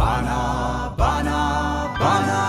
Bana, bana, bana.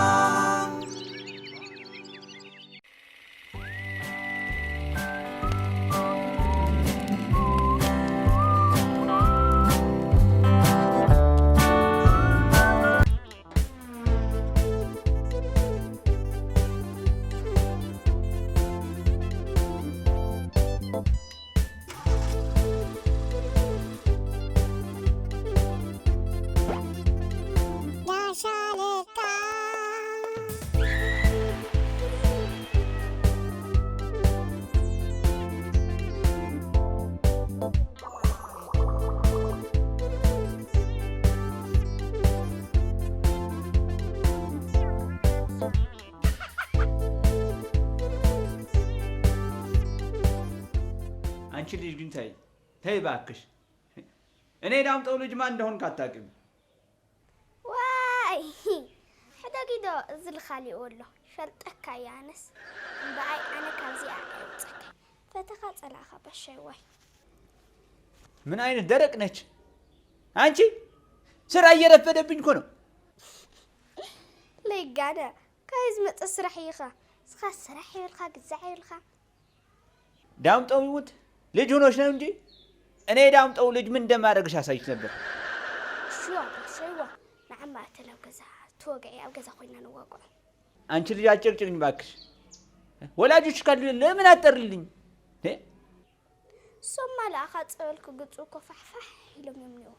አንቺ ልጅ ግን ተይ እባክሽ። እኔ ዳምጠው ልጅ ማን እንደሆን ካታውቂም ዋይ ሕዳጊዶ ዝልኻሊ ወሎ ሸልጠካ ያነስ በአይ አነ ካዚ አጽክ ፈተኻ ጸላኻ በሻይ ዋይ ምን አይነት ደረቅ ነች አንቺ። ስራ እየረፈደብኝ እኮ ነው። ለይጋዳ ካይዝ መጽ ስራሕ ይኻ ስኻ ስራሕ ይልኻ ግዛዕ ይልኻ ዳምጠው ይሙት ልጅ ሆኖሽ ነው እንጂ እኔ ዳምጠው ልጅ ምን እንደማደርግሽ አሳይሽ ነበር። ሸዋ ናዓማ ተለው ገዛ ተወገይ ኣብ ገዛ ኮይና ንዋቆ አንቺ ልጅ አጨቅጭቅኝ ባክሽ። ወላጆች ካሉ ለምን አጠርልኝ ሶማ ለአኻ ጸልኩ ግጹ ኮፋፋህ ኢሎም ነው።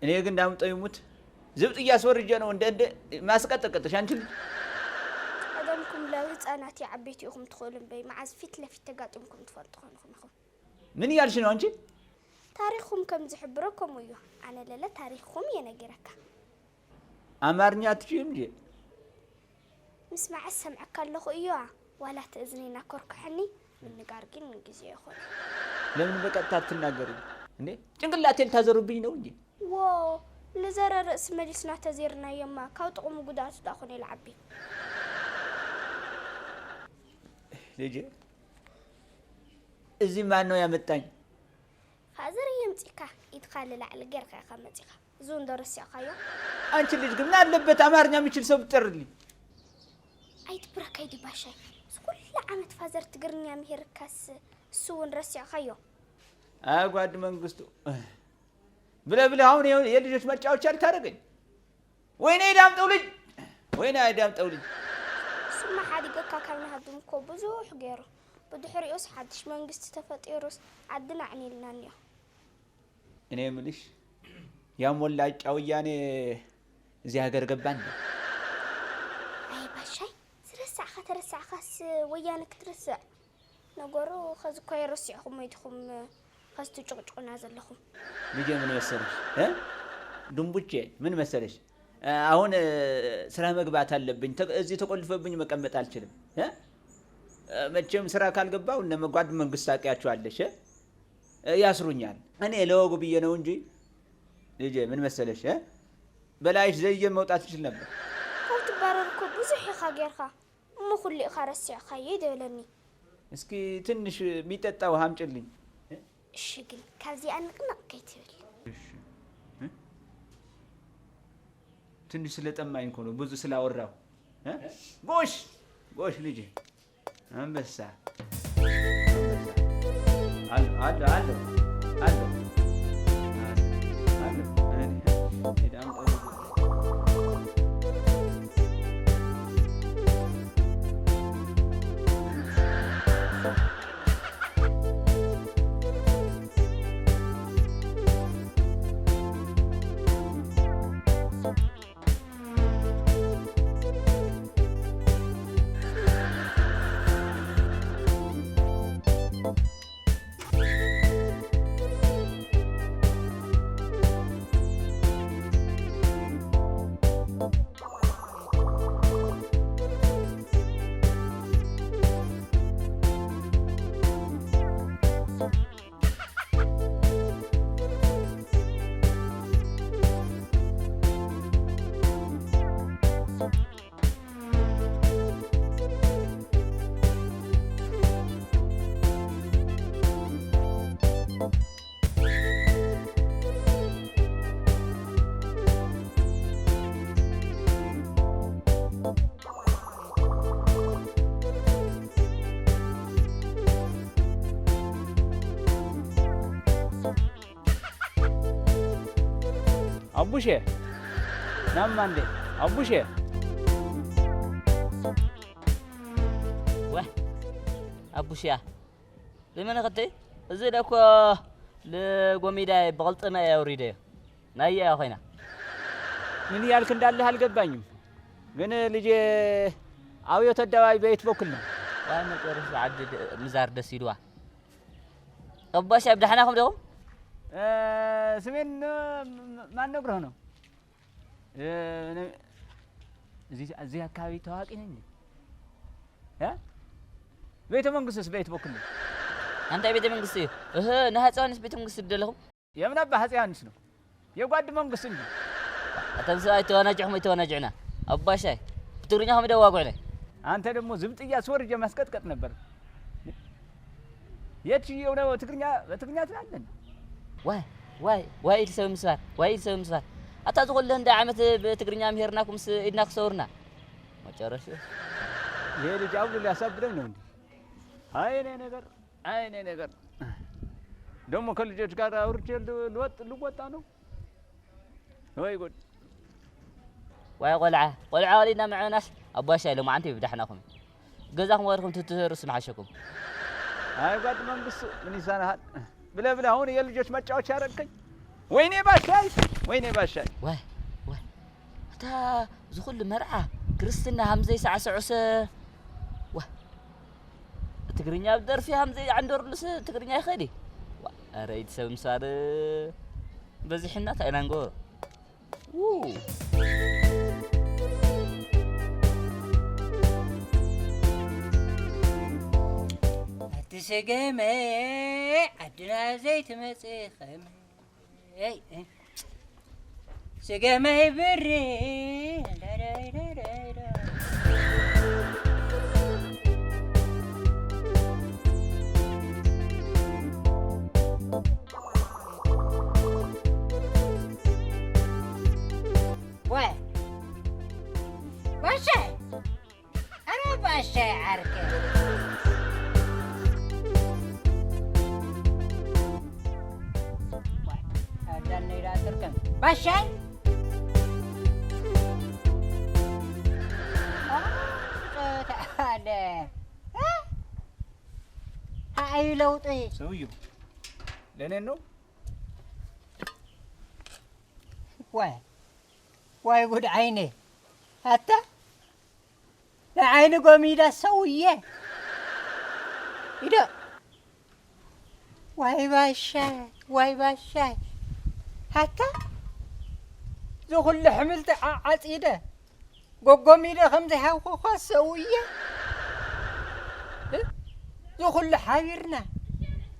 እኔ ግን ዳምጠው ይሙት ዝብጥ እያስወርጀ ነው እንደ ማስቀጥቀጥሽ አንቺ ልጅ ቀደምኩም ለህፃናት ያዕቤት ይኹም ትኸሉም በይ ማዓዝ ፊት ለፊት ተጋጥምኩም ትፈልጡ ኾንኩም ምን ያልሽ ነው አንቺ? ታሪኹም ከም ዝሕብረኩም እዩ አነ ለለ ታሪኹም የነገረካ አማርኛ አትችይም እንጂ ምስማዕ ሰምዐካ ኣለኹ እዩ ዋላ ተእዝኒና ኮርክሕኒ ምንጋር ግን ጊዜ ይኾን ለምን በቀጥታ አትናገሪ እንዴ? ጭንቅላቴን ታዘሩብኝ ነው እንጂ ዎ ለዘረ ርእስ መሊስና ተዜርና የማ ካው ጥቅሙ ጉዳቱ ዳኹን ይልዓቢ ልጅ እዚህ ማን ነው ያመጣኝ? ፋዘር ይምጽካ ይትኻል ላዕል ገርካ ከመጽካ ዙን ደረስያካዮ አንቺ ልጅ ግን አለበት አማርኛ የሚችል ሰው ብትጠርልኝ። አይት ብራካይ ዲባሻይ ስኩል ዓመት ፋዘር ትግርኛ ምሄርካስ ሱውን ረስያካዮ አጓድ መንግስቱ ብለ አሁን የልጆች መጫወቻ ልታደርገኝ? ወይኔ ዳምጠው ልጅ ወይኔ ዳምጠው ልጅ ስማ ሓዲገካ ካብና ሃድም እኮ ብዙሕ ገይሩ ብድሕሪኡስ ሓድሽ መንግስቲ ተፈጢሩስ ዓድና ዕኒልና እኒዮ። እኔ የምልሽ ያም ወላጫ ወያኔ እዚህ ሀገር ገባን? አይ ባሻይ ስረሳዕካ ተረሳዕካስ ወያነ ክትርስዕ ነገሩ ከዚ እኮ የረሲዕኹም ወይትኹም ከዚ ትጭቅጭቁና ዘለኹም። ልጄ ምን መሰለሽ ድንቡቼ ምን መሰለሽ አሁን ስራ መግባት አለብኝ። እዚህ ተቆልፈብኝ መቀመጥ አልችልም። መቼም ስራ ካልገባው እነ መጓድ መንግስት ታውቂያቸዋለሽ ያስሩኛል። እኔ ለወጉ ብዬ ነው እንጂ ልጄ ምን መሰለሽ በላይሽ ዘየ መውጣት ይችል ነበር። ካብቲ ባረር እኮ ብዙሕ ኢኻ ጌርካ እሞ ኩሉ ኢኻ ረሲዕካ ይደብለኒ። እስኪ ትንሽ የሚጠጣ ውሃ አምጪልኝ። እሺ ግን ካብዚኣ ንቅንቕ ከይትብል። ትንሽ ስለጠማኝ እኮ ነው ብዙ ስላወራሁ። ጎሽ ጎሽ ልጄ አንበሳ አለ አለ አለ አለ አቡሼ ናማ እንዴ አቡሼ واه أبو شيا لمن قتي زين أكو لقوميدا بغلط ما يوريده نايا يا أخينا من يالك ندالله القبانيم من اللي جي أويو تدواي بيت بوكلنا وانا تعرف عدد مزار دسيدوا أبو شيا بدي حناكم دوم سمين ما نقره هنا زي أكاوي تواقي نيني ها بيت منقص بيت بوكلنا أنت بيت منقص نهات أنس بيت منقص بدلهم يا من أبا هذي أنس نو يقعد منقص إني أتمسى تونجعهم يتونجعنا أبو شيا بتورينهم يدوا قولي أنت دمو زبط يا سور جماسكت كت نبر يتشي يونا تقرنيا تلعلن واي يسوي مسار واي يسوي مسار أتقول لهم دعمت بتقرنيا مهرناكم إدناك صورنا ما تعرف ይሄ ልጅ አውሎ ሊያሳብደኝ ነው እንዴ? አይኔ ነገር ደግሞ ከልጆች ጋር አውርቼ ልወጣ ነው ወይ ጉድ واي قلعة ولينا مع ناس أبواشا لو ما أنت بدحناكم جزاكم ويركم تتهرس معاشكم አይ ጓድ መንግስቱ ምን ይሳናል ብለህ አሁን የልጆች መጫወቻ አረከኝ ወይኔ ባሻይ واي أنت زخل مرعى كريستنا همزة سعسعس تقرنيا بدر في همزة عندور لس تقرنيا خدي أريد سوي مسار بزحنا تاينا نقول تسقمي عدنا زيت مسيخم سقمي بري واه باشا أنا باشا عركة هذا النيرة تركن باشا هذا هاي لو طي ሰውዬው ለኔ ነው واي ود عيني حتى عيني قوميدا سويه إذا واي باشاي حتى ذو كل حملت عطيده قوميدا خمسة حوخوخا سويه ذو كل حايرنا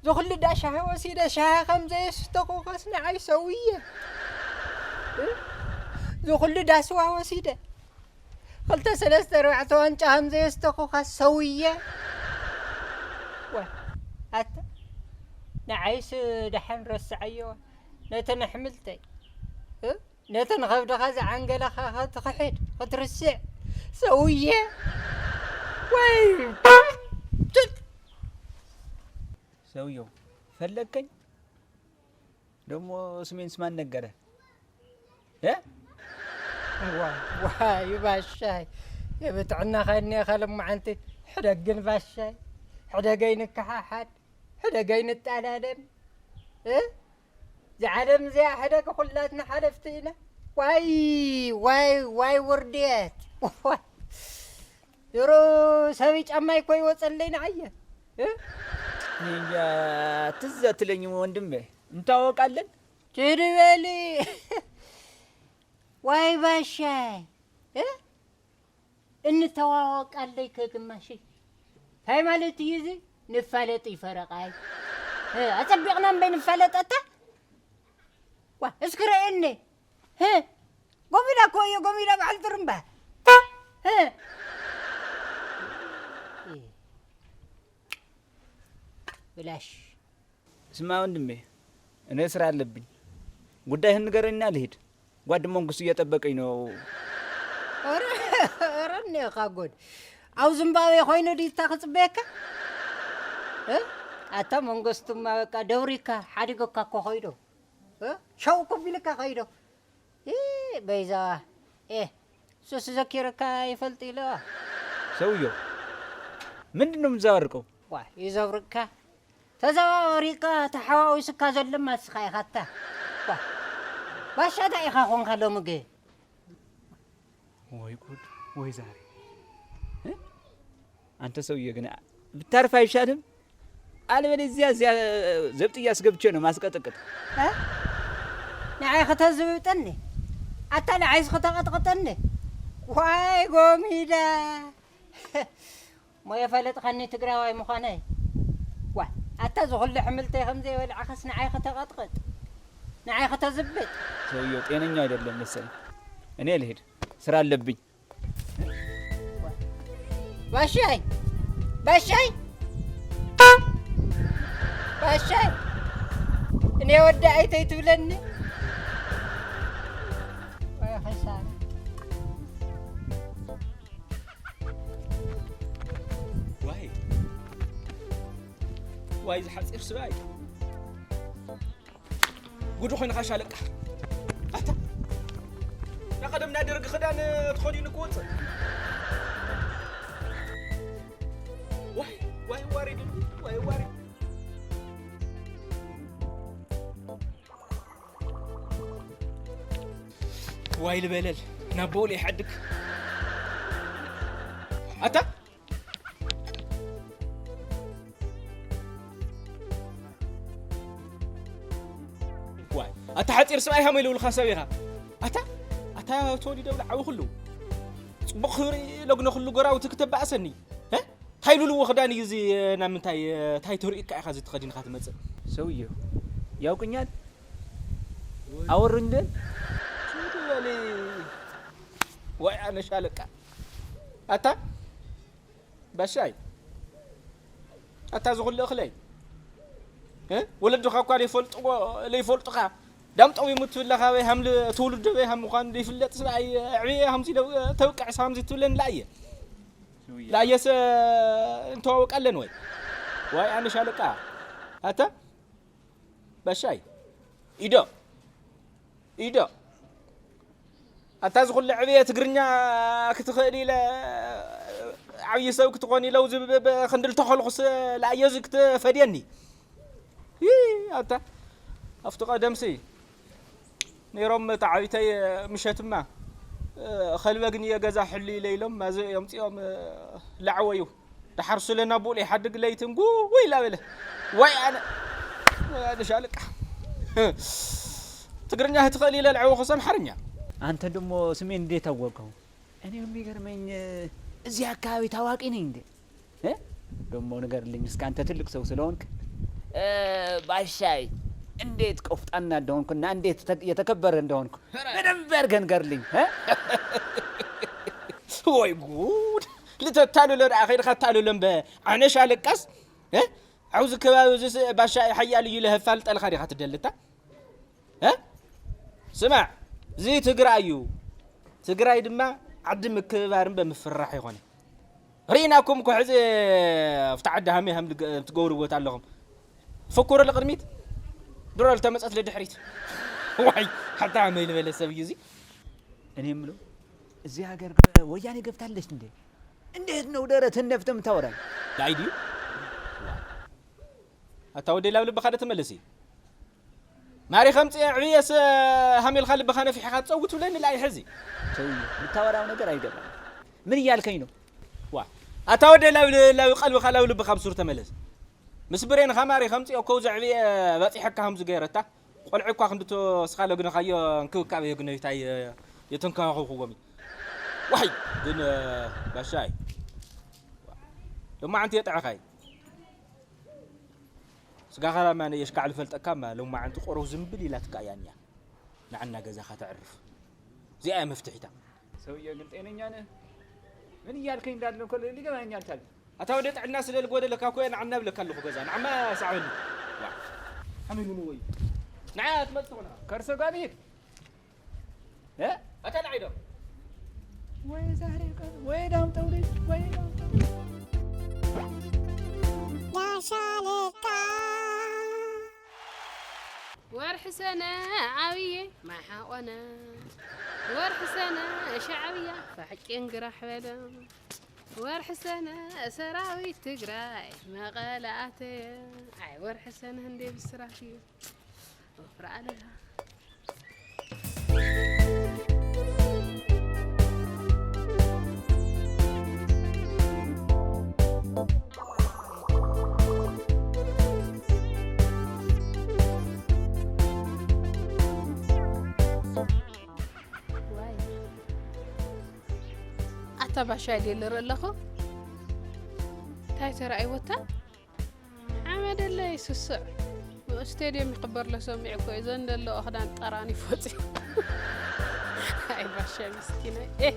ذو كل داشا وسيدا شا خمسة يستقوخا سنعي سويه ذو كل داسوا وسيدة قلت سلسة روعة وانت همزة يستخوخا سوية حتى نعيس دحن رسعيو نتن حملتي نتن غفد غزة عنقلة خطخحيد خطرسع سوية ሰውዬው ፈለከኝ ደግሞ ስሜን ስማን ነገረ واي باشاي يبتعنا خلني خلم معنتي حدقن باشاي حدقين كحاحد حدقين التعلالم زعلم زي حدق خلاتنا حلفتينا واي ورديت يرو سويج أما يكوي وصلينا عيه يا تزت لي وندمه እንታወቃለን جربالي واي باشاي እንተዋወቅ عليك ግማሽ هاي مالتي يزي نفالتي فرقاي أتبقنا بين فلتة اسكر إني قومي لا بعد ترمبه بلاش اسمع ወንድሜ እኔ ስራ አለብኝ ጉዳይህን ንገረኝና ልሂድ ጓድ መንግስቱ እየጠበቀኝ ነው ረኔ ካጎድ አው ዝምባዌ ሆይነ ዲታ ክጽበካ አታ መንግስቱማ በቃ ደውሪካ ሓዲጎካ ኮ ሆይዶ ሻው ኮቢልካ ሆይዶ بيزا سوس ذكرك يفلط له ሰውየው ምንድነው የምዛወርቀው? وا يزورك تزوريك تحواوسك زلم مسخاي خطا وا باشا دايخا خون خلو مگي ወይ ጉድ ወይ ዛሬ አንተ ሰውዬ ግን ብታርፍ አይሻልም? አለበለዚያ እዚያ ዘብጥ እያስገብቼ ነው ማስቀጥቀጥ نعي ختزبطني حتى نعيس ختقطقطني واي قوميدا ما يفلت خني تقراوي مخاني وا حتى زغل حملتي خمزي ولا عخس نعي ختقطقط نعي ختزبط ሰውዬው ጤነኛ አይደለም መሰለኝ። እኔ ልሄድ ስራ አለብኝ። باشاي باشاي باشاي اني ودعيتي تبلني يا خسارة واي زحصير سباي قدو خوين خاشالك اتا يا قدم نادرك خدان تخوني نكوت واي وارد واي وارد واي البلل نابولي حدك اتا واي اتا حطير سباي هم يلول خسبيها اتا تولي دولة عو كله بخيري لقنا كله قراو تكتب بأسني ها هاي لولو خداني يزي نامنتاي تاي توريك كاي خازت خدين خاتمت ሰውዬው ያውቁኛል? አወሩኝ لي واي انا شالك اتا باشاي اتا زغل اخلي ها ولد خاكو لي يفلطخا دامطو يموت لها وي حمل تولد وي هم كان يفلط سباي عبي همزي لو توقع سامزي تولن لايه لايس انتوقعلن واي انا شالك اتا باشاي ايدو أتاز كل عبية تقرنيا كتخلي لا عبية سوق تقوني لو زب خندل تخلص لا يزك تفديني أتا أفتقد دمسي نيرم تعبيتي مشات ما خلوا جنيه جزا حلي ليلهم ما زي يوم لعويو تحرس لنا بولي حد قليتم قو ويلا ولا وي أنا شالك تقرنيا تخلي لا العو خصم حرنيا አንተ ደግሞ ስሜን እንዴት አወቀው? እኔ የሚገርመኝ እዚህ አካባቢ ታዋቂ ነኝ እንዴ? ደግሞ ንገርልኝ እስከ አንተ ትልቅ ሰው ስለሆንክ ባሻይ እንዴት ቆፍጣና እንደሆንኩና እንዴት የተከበረ እንደሆንኩ በደንብ አድርገህ ንገርልኝ። ወይ ጉድ ልተታሉ ለአኺር ከተታሉ ለምበ አነሽ አለቀስ عاوز كباب ባሻይ حيال يلهفال طلخ خا تدلتا سمع زي تقراي دما عد مكبارن بمفرح يخونه ريناكم كحز فتعد هم تقوروا بوت اللهم فكر القدميت درال تمصت لدحريت واي حتى عمل بلا سبي زي እኔ የምለው እዚህ ሀገር ወያኔ ገብታለች እንዴ? እንዴት ነው ደረት ነፍተም ታወራኝ? ዳይዲ አታወደ ላብል በখাደ ተመለሲ ماري خمسة عياس هميل خالد بخانة في حاجات صوت ولا لا يحزي سوي متورا ونقر أيدبا من يالكينو وا أتودي لو قلب خلاو لب خمس صورة ملز مسبرين خماري خمسة أو كوز عبي باتي حكا همز جيرتا قل عقوا خندتو سخالو جنا خيو نكوك كابي جنا يتاي يتنكا هو قومي وحي دين باشاي لما أنت يتعخاي سقاخرا ما يشكع الفلت أكمل لو ما عند قرو زنبلي لا تقايانيا نعنا جزا تعرف زي أي مفتحيتا سويا قلت أنا يعني من يالكين دادلو كل اللي جماعة يالتال أتودت على الناس اللي الجودة لك أكوين عنا بلك كله جزا نعم سعوني حملوا نوي نعات مدتونا كرسو قابيك ها أتنا عيدو وين زهري وين دام تولي وين دام تولي يا شالكا ورح سنة عوية ما حقنا ورح سنة شعبية فحكي انقرح بلا ورح سنة سراوي تقراي ما غلاتي اي ورح سنة هندي بسراتي وفر عليها تبع شايلي اللي رألخو تاي ترى أيوتا عمد الله يسسع استاديوم يقبر له سميع كويس عند الله أخدان طراني فوتي هاي باشا مسكينة إيه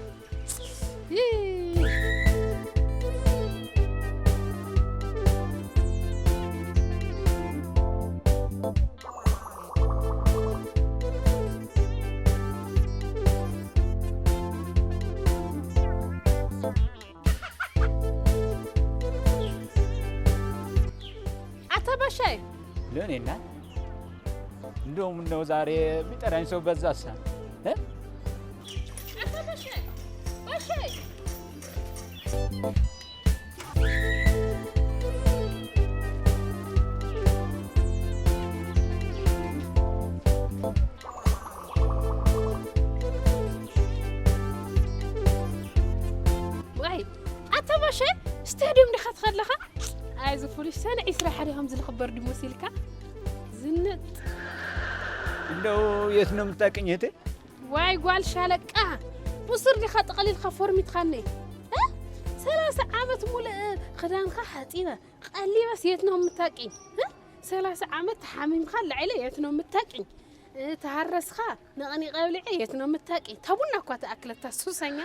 شاي لونينا እንደውም ነው ዛሬ ቢጠራኝ ሰው በዛሳ واي أتباشا استاديوم دخلت خلخة عايز فوليش سنة إسرع حريهم زل خبر دي موسيلكا زنت እንደው የት ነው የምታቀኝቴ واي قال شالك بصر لي خط قليل خفور متخني 30 عامت مول خدان خا حطيبه قال لي بس يت ነው የምታቀኝ 30 عامت حاميم خال علي يت ነው የምታቀኝ ተሐረስኻ ነቀኒ ቀብሊ የት ነው የምታቀኝ ተቡና እኮ ተአክለታ ሱሰኛ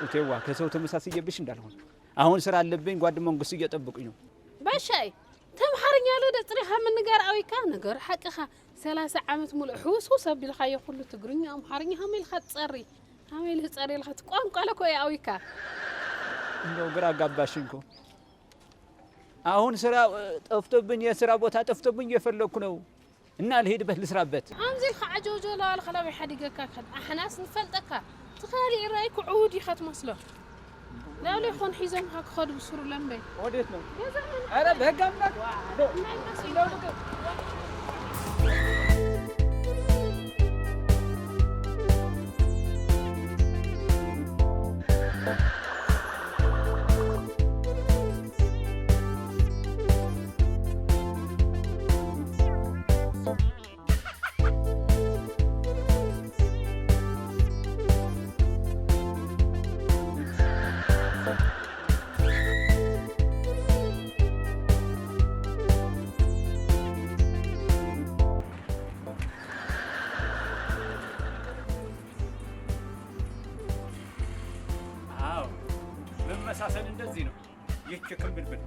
እቴዋ ከሰው ተመሳስየብሽ እንዳልሆነ አሁን ስራ አለብኝ ጓድ መንግስት እየጠበቁኝ ነው ባሻይ ተምሐርኛ ለደ ጥሪኻ ምን ነገር አዊካ ነገር ሐቅኻ 30 ዓመት ሙሉ ሑሱ ሰብልኻ ይኹሉ ትግርኛ አምሐርኛ ሀሜል ኸጽሪ ሀሜል ኸጽሪ ለኸት ቋንቋ ለኮ ያዊካ እንደው ግራ ጋባሽንኮ አሁን ስራ ጠፍቶብኝ የስራ ቦታ ጠፍቶብኝ እየፈለኩ ነው እና ልሄድበት ልስራበት አንዚል ኸዓጆጆ ለዋል ኸላዊ ሐዲገካ ከን አሕናስ ንፈልጠካ تخالي رايك عودي خات مسلو لا لا يخون حزام هاك خد بسر لمبي وديت ነው አረ በጋምናክ መሳሰል እንደዚህ ነው የቸከም ብልብል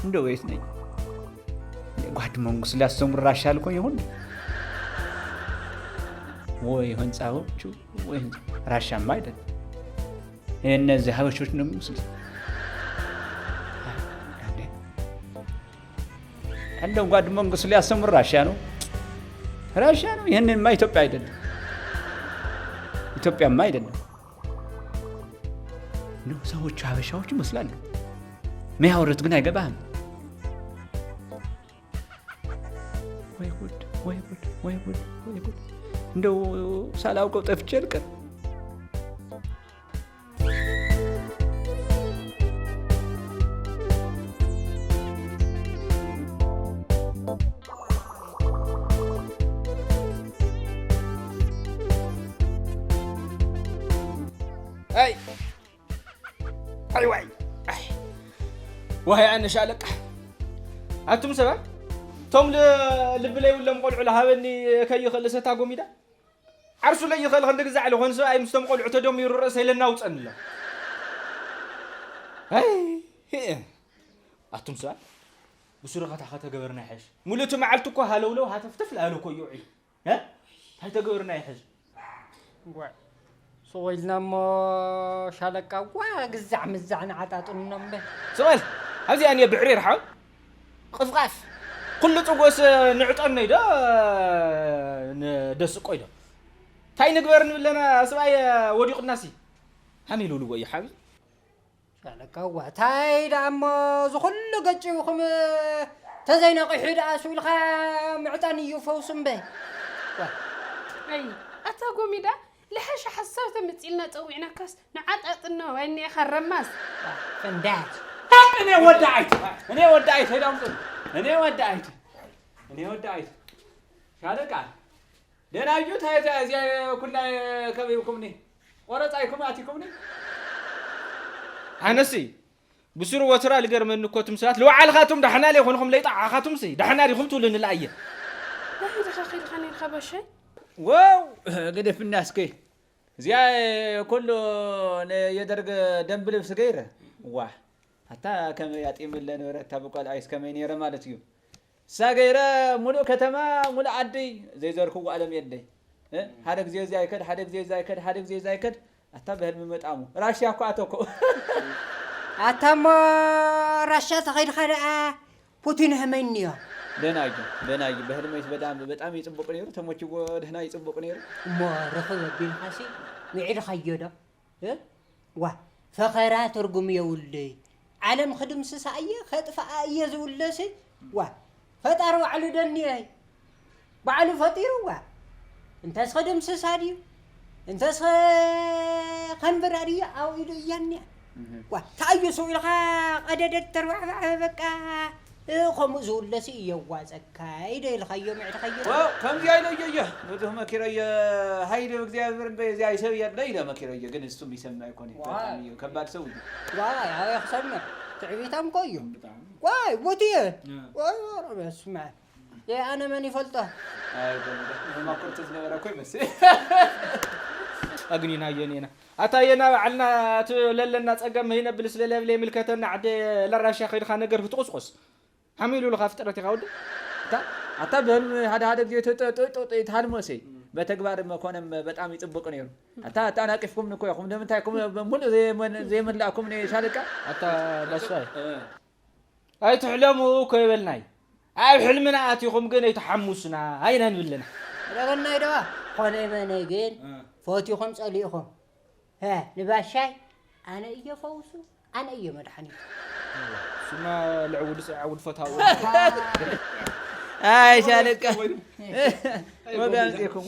እንደው የት ነኝ ጓድ መንግስት ሊያስተምራሽ አልኮ ይሁን ወይ ህንጻዎቹ ወይ ራሻማ አይደል እነዚህ ሀበሾች ነው የሚመስሉት እንደው ጓድ መንግስት ሊያስተምር ራሻ ነው ይሄንማ ኢትዮጵያ አይደለም ኢትዮጵያማ አይደለም ነው ሰዎቹ ሀበሻዎች ይመስላሉ ሚያወሩት ግን አይገባህም ወይ ጉድ እንደው ሳላውቀው ጠፍቼ ልቀር። وهي أنا شالك أنتم سبب توم لبلي ولا مقول على هذني كي يخلص تاقوم يدا عرسوا لي يخلص عندك زعل وخنسا أي مستمقول عتدوم يرأس هي لنا وتصن له هي أنتم سبب بسرعة خاطر جبرنا يحش مولتوا معلتكوا هلولو هتفتف له كوي يعي ها هاي تجبرنا يحش سويلنا ما شالك وجزع مزعنا عطاتنا به سؤال هذه أنا بعرير حال قفقاف كل تقوس نعطنا يدا ندس قيدا تاي نقبرن لنا سواي وديق الناسي هني لولو ويا حبيبي شالك تاي دام زخل قجي وخم تزين قحيد أسوي الخا معطاني يفوسن به أي أتاقوم يدا لحش حسوت متقلنا تقوينا كاس نعطنا وإني خرماس فندات أنا ودعت هيدا مطل أنا ودعت شالك قال لأن أجوت هاي زي كنا كبيركمني ورطايكم أتيكمني أنسي بسرو وترى لقر من كوتم سات لو على خاتم دحنا لي خونكم ليطع خاتم سي دحنا لي خمتوا لنا الأيه لا هذا خير خلينا نخبشي واو قد في الناس كي زي كله يدرج دم بلبس غيره واه حتى كم يعطي من لنا ورتا بقال عايز كمين يرى مالتيو ساغيره مولو كتما مولو عدي زي زركو عالم يدي حدك زي زايكد حدك زي زايكد حتى بهل ممطامو راشيا اكو اتوكو أتم رشا تغير خير بوتين همينيا دنا يجي بهل ما بتام يطبق نيرو تموچو دهنا يطبق نيرو ما رخو بين حسي وعيد خيدا وا فخيرات ترجم يولي عالم خدم سسايه خطفا يزولسي وا فطروا على دني بعلو فطيروا انت خدم سسادي انت خنبراري او يدو ياني وا تايسو الها قددت تروح بقى خمو زولسي يوازك هيدا الخيو معد خيو كم جاي له يا بده مكيريا هيدا እግዚአብሔር በዚያ ይሰው ያለ መኪረየ ግን እሱ ቢሰማ ይኮን ከባድ ሰው واي يا خسرنا تعبيتام كويو واي بوتي واي اسمع يا انا ماني فلطه اي ما كنت زنبره كوي مس اغنينا ينينا اتاينا علنا للنا صقم هينا بلسلله ملكتنا عد لراشا خير خا ነገር ፍጥቁስቁስ حميلو لغا فطرت يقود حتى بهم هذا ጊዜ ታልሞሴ በተግባር መኮነም በጣም ይጥብቅ ነው አታ ታናቅፍኩም ነው ኮይኩም እንደምታይኩም ሙሉ ዘመላኩም ነው ሻለቃ አታ ለሳይ አይ ትሕለሙ ኮይበልናይ አይ ሕልምና አትይኩም ግን ይተሐሙስና አይናን ብለና ረገና ይደዋ ኮነ በነይ ግን ፎቲኩም ጸሊኹም ንባሻይ አነ እየፈውሱ አነ እየመድሐኒት ስማ ልዕውድ ፈታው አይ ሻለቃ ወጋምጤኩም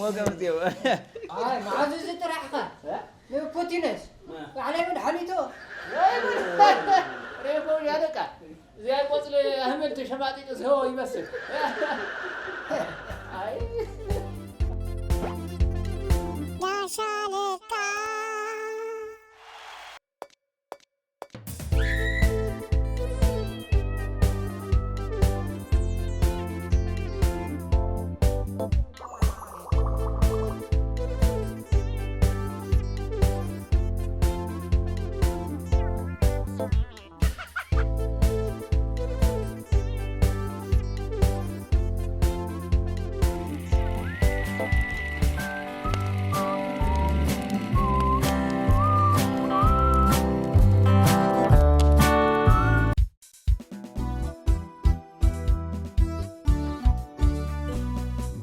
አይ ማዕዝ ጥራሕካ ለፖቲነስ على መድሐኒቶ ረኮ ሻለቃ زي ቆጽለ አህመድ ተሸማጢጥ ሰው ይመስል አይ يا شالكا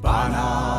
Bana